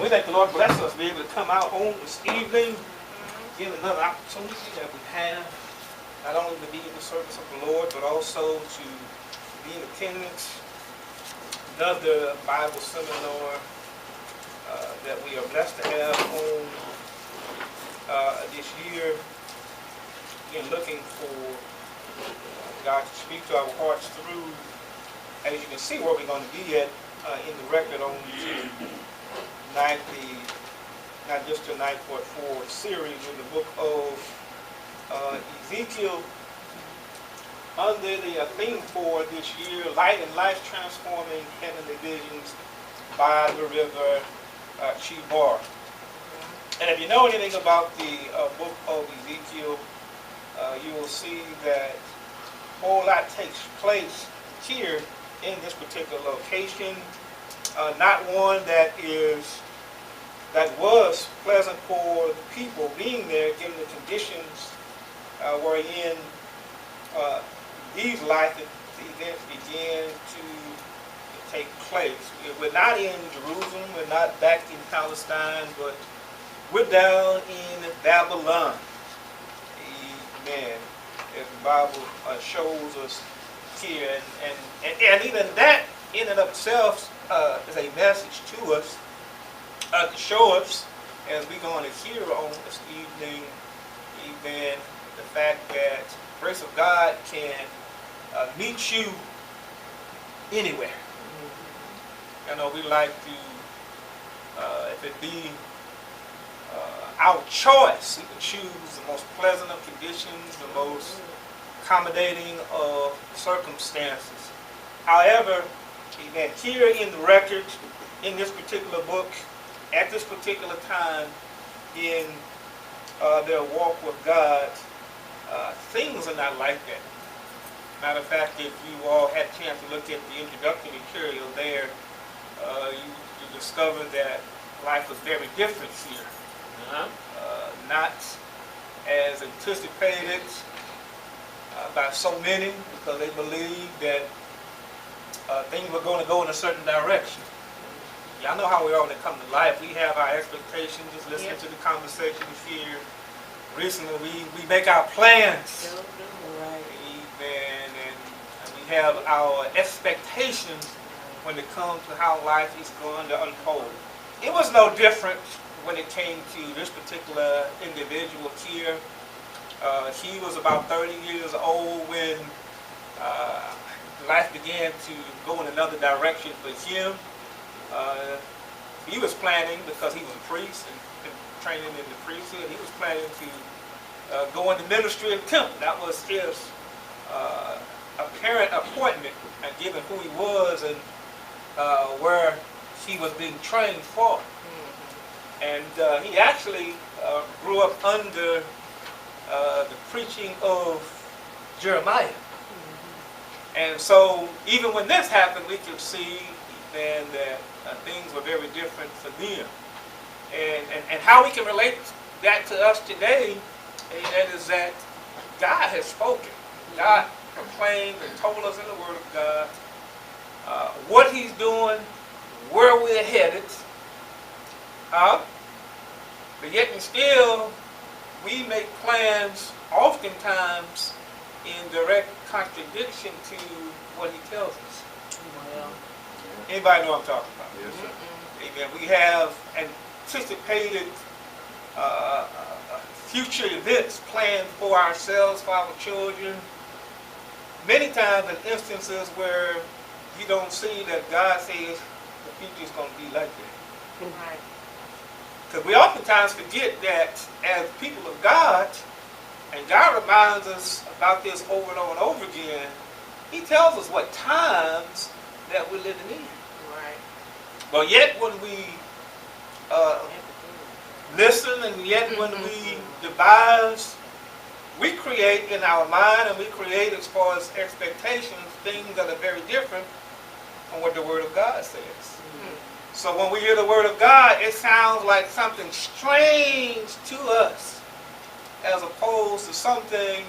we thank the Lord bless us to be able to come out home this evening, give another opportunity that we have, not only to be in the service of the Lord, but also to be in attendance. Another Bible seminar that we are blessed to have home this year. Again, looking for God to speak to our hearts through, as you can see, where we're going to be at in the record on tonight, not just tonight, but for series in the book of Ezekiel, under the theme for this year, Light and Life Transforming Heavenly Visions by the River CHEBAR. And if you know anything about the book of Ezekiel, you will see that a whole lot takes place here in this particular location. Not one that was pleasant for the people being there, given the conditions wherein these life events began to take place. We're not in Jerusalem, we're not back in Palestine, but we're down in Babylon. Amen. As the Bible shows us here, and even that in and of itself is a message to us to show us, as we're going to hear on this evening, even the fact that the grace of God can meet you anywhere. I know we like to, if it be our choice, we can choose the most pleasant of conditions, the most accommodating of circumstances. However, amen, here in the record, in this particular book, at this particular time in their walk with God, things are not like that. Matter of fact, if you all had a chance to look at the introductory material there, you discover that life was very different here. Not as anticipated by so many, because they believed that things were going to go in a certain direction. Y'all know how we are when it comes to life. We have our expectations, just listening to the conversations here. Recently, we make our plans. Amen. And we have our expectations when it comes to how life is going to unfold. It was no different when it came to this particular individual here. He was about 30 years old when life began to go in another direction for him. He was planning, because he was a priest and training in the priesthood, he was planning to go into ministry and temple. That was his apparent appointment, and given who he was and where he was being trained for. And he actually grew up under the preaching of Jeremiah. And so even when this happened, we could see then that things were very different for them. And how we can relate that to us today, that is that God has spoken. God proclaimed and told us in the Word of God what He's doing, where we're headed. But yet and still, we make plans oftentimes in direct contradiction to what He tells us. Anybody know what I'm talking about? Yes, sir. Amen. We have anticipated future events planned for ourselves, for our children. Many times in instances where you don't see that God says the future is going to be like that. Right. Because we oftentimes forget that as people of God, and God reminds us about this over and over and over again, He tells us what times that we're living in. Right. But yet when we listen, and yet when we devise, we create in our mind, and we create as far as expectations, things that are very different from what the Word of God says. So when we hear the Word of God, it sounds like something strange to us, as opposed to something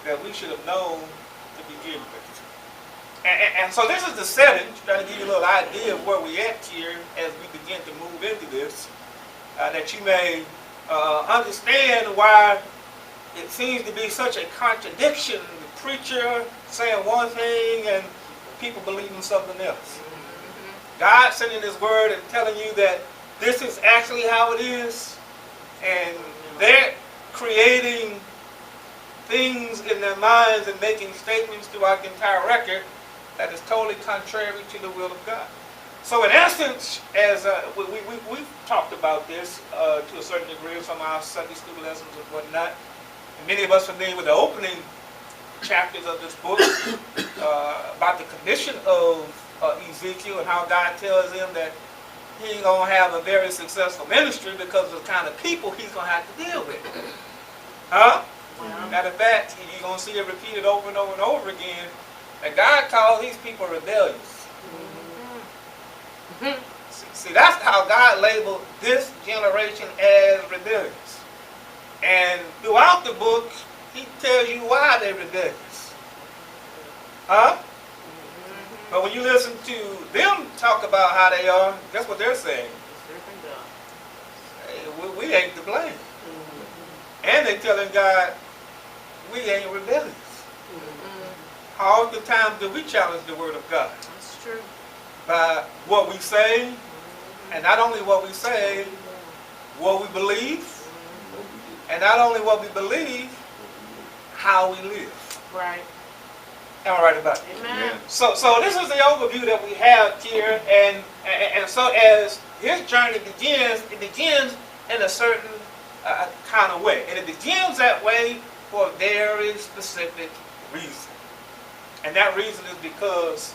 that we should have known to begin with. And so this is the setting, trying to give you a little idea of where we're at here as we begin to move into this, that you may understand why it seems to be such a contradiction. The preacher saying one thing and people believing something else. God sending His word and telling you that this is actually how it is, and they're creating things in their minds and making statements throughout the entire record that is totally contrary to the will of God. So in essence, as we've talked about this to a certain degree in some of our Sunday school lessons and whatnot, and many of us are familiar with the opening chapters of this book about the condition of Ezekiel and how God tells him that he ain't going to have a very successful ministry because of the kind of people he's going to have to deal with. Huh? Matter of fact, you're going to see it repeated over and over and over again, that God calls these people rebellious. See, that's how God labeled this generation as rebellious. And throughout the book, He tells you why they're rebellious. Huh? But when you listen to them talk about how they are, guess what they're saying? Hey, we ain't to blame. And they're telling God, we ain't rebellious. How often times do we challenge the word of God? That's true. By what we say, and not only what we say, what we believe, and not only what we believe, how we live. Right. Am I right about it? Amen. So this is the overview that we have here, and so as his journey begins, it begins in a certain kind of way, and it begins that way for a very specific reason, and that reason is because